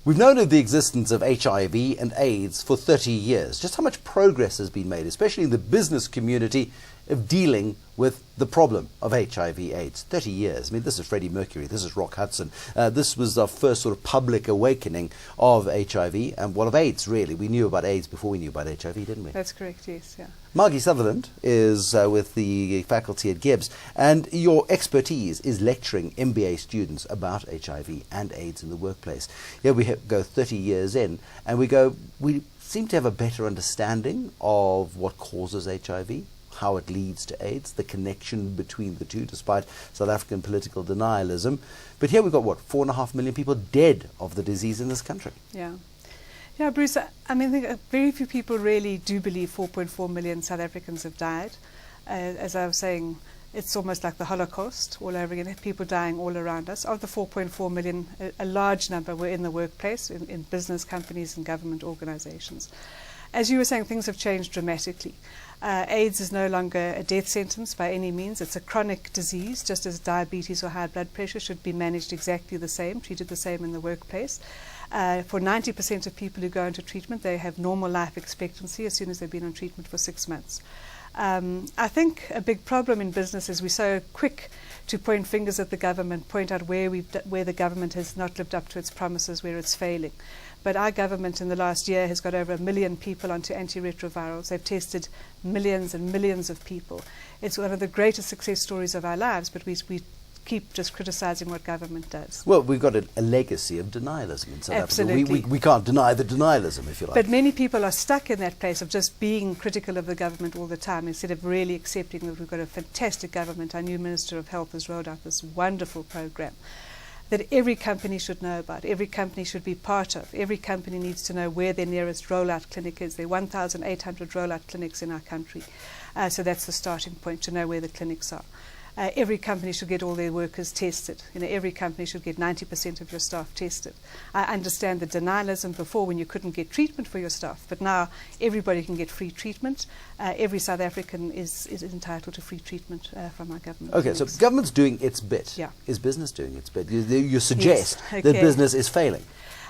We've known of the existence of HIV and AIDS for 30 years. Just how much progress has been made, especially in the business community, of dealing with the problem of HIV/AIDS. 30 years. I mean, this is Freddie Mercury, this is Rock Hudson. This was our first sort of public awakening of HIV and, well, of AIDS, really. We knew about AIDS before we knew about HIV, didn't we? That's correct, yes, yeah. Margie Sutherland is with the faculty at GIBS, and your expertise is lecturing MBA students about HIV and AIDS in the workplace. Here we go 30 years in, and we seem to have a better understanding of what causes HIV, how it leads to AIDS, the connection between the two, despite South African political denialism. But here we've got, what, 4.5 million people dead of the disease in this country. Yeah. Yeah, Bruce, I mean, I think very few people really do believe 4.4 million South Africans have died. As I was saying, it's almost like the Holocaust all over again, people dying all around us. Of the 4.4 million, a large number were in the workplace, in business companies and government organizations. As you were saying, things have changed dramatically. AIDS is no longer a death sentence by any means. It's a chronic disease, just as diabetes or high blood pressure should be managed exactly the same, treated the same in the workplace. For 90% of people who go into treatment, they have normal life expectancy as soon as they've been on treatment for 6 months. I think a big problem in business is we're so quick to point fingers at the government, point out where the government has not lived up to its promises, where it's failing. But our government in the last year has got over 1 million people onto antiretrovirals. They've tested millions and millions of people. It's one of the greatest success stories of our lives, but we keep just criticizing what government does. Well, we've got a legacy of denialism in South Absolutely. Africa. We can't deny the denialism, if you like. But many people are stuck in that place of just being critical of the government all the time instead of really accepting that we've got a fantastic government. Our new Minister of Health has rolled out this wonderful program that every company should know about, every company should be part of. Every company needs to know where their nearest rollout clinic is. There are 1,800 rollout clinics in our country. So that's the starting point, to know where the clinics are. Every company should get all their workers tested. You know, every company should get 90% of your staff tested. I understand the denialism before when you couldn't get treatment for your staff, but now everybody can get free treatment. Every South African is entitled to free treatment from our government. Okay, so government's doing its bit. Yeah. Is business doing its bit? You suggest Yes, okay. that business is failing.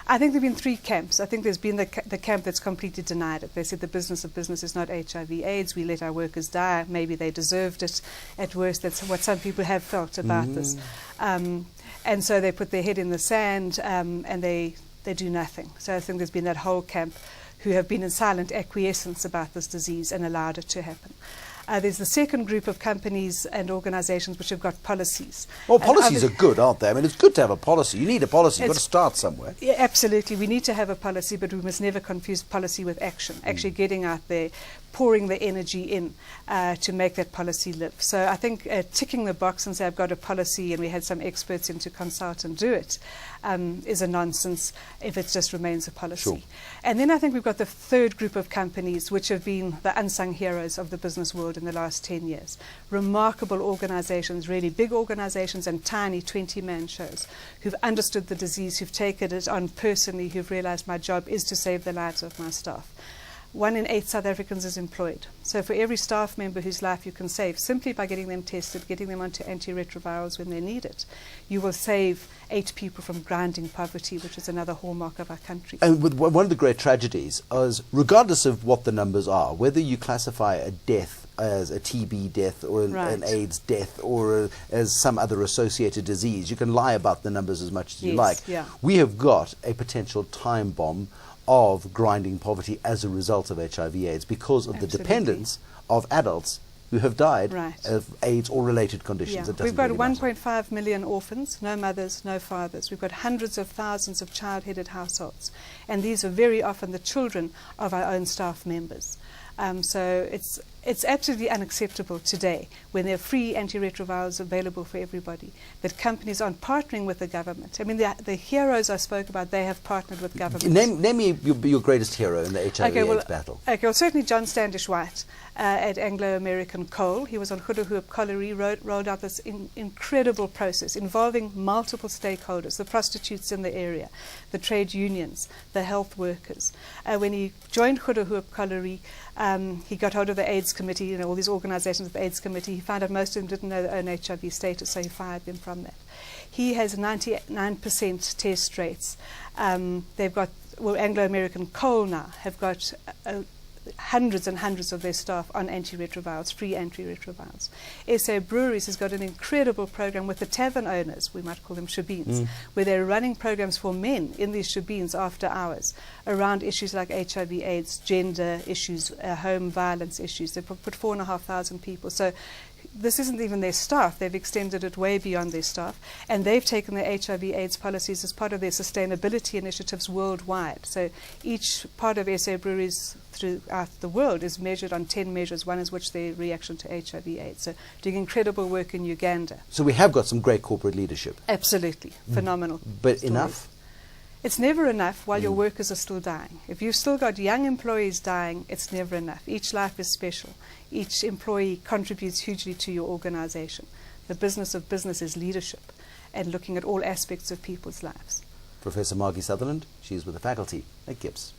I think there have been 3 camps. I think there's been the camp that's completely denied it. They said the business of business is not HIV/AIDS. We let our workers die. Maybe they deserved it. At worst, that's what some people have felt about this. And so they put their head in the sand and they do nothing. So I think there's been that whole camp who have been in silent acquiescence about this disease and allowed it to happen. There's the second group of companies and organizations which have got policies. Well, policies are good, aren't they? I mean, it's good to have a policy. You need a policy. You've got to start somewhere. Yeah, absolutely. We need to have a policy, but we must never confuse policy with action. Actually getting out there, pouring the energy in to make that policy live. So I think ticking the box and say I've got a policy and we had some experts in to consult and do it is a nonsense if it just remains a policy. Sure. And then I think we've got the third group of companies which have been the unsung heroes of the business world in the last 10 years. Remarkable organizations, really big organizations and tiny 20-man shows who've understood the disease, who've taken it on personally, who've realized my job is to save the lives of my staff. 1 in 8 South Africans is employed. So for every staff member whose life you can save, simply by getting them tested, getting them onto antiretrovirals when they need it, you will save 8 people from grinding poverty, which is another hallmark of our country. And with one of the great tragedies is, regardless of what the numbers are, whether you classify a death as a TB death or an AIDS death or as some other associated disease, you can lie about the numbers as much as you like. Yeah. We have got a potential time bomb of grinding poverty as a result of HIV/AIDS because of the dependence of adults who have died of AIDS or related conditions. Yeah. We've got 1.5 million orphans, no mothers, no fathers. We've got hundreds of thousands of child-headed households, and these are very often the children of our own staff members. So it's absolutely unacceptable today, when there are free antiretrovirals available for everybody, that companies aren't partnering with the government. I mean, the heroes I spoke about, they have partnered with government. Name me your greatest hero in the HIV/AIDS battle. Okay, well, certainly John Standish White at Anglo-American Coal. He was on Goedehoop Colliery, rolled out this incredible process involving multiple stakeholders, the prostitutes in the area, the trade unions, the health workers. When he joined Goedehoop Colliery, he got hold of the AIDS committee, you know, all these organizations of the AIDS committee. He found out most of them didn't know their own HIV status, so he fired them from that. He has 99% test rates. They've got, well, Anglo-American Coal now have got hundreds and hundreds of their staff on antiretrovirals, free antiretrovirals. SA Breweries has got an incredible program with the tavern owners, we might call them shebeens, where they're running programs for men in these shebeens after hours around issues like HIV, AIDS, gender issues, home violence issues. They've put 4,500 people. So this isn't even their staff. They've extended it way beyond their staff. And they've taken their HIV AIDS policies as part of their sustainability initiatives worldwide. So each part of SA Breweries throughout the world is measured on 10 measures, one is which their reaction to HIV AIDS. So doing incredible work in Uganda. So we have got some great corporate leadership. Absolutely. Phenomenal. But stories. enough? It's never enough while your workers are still dying. If you've still got young employees dying, it's never enough. Each life is special. Each employee contributes hugely to your organization. The business of business is leadership and looking at all aspects of people's lives. Professor Margie Sutherland, she's with the faculty at GIBS.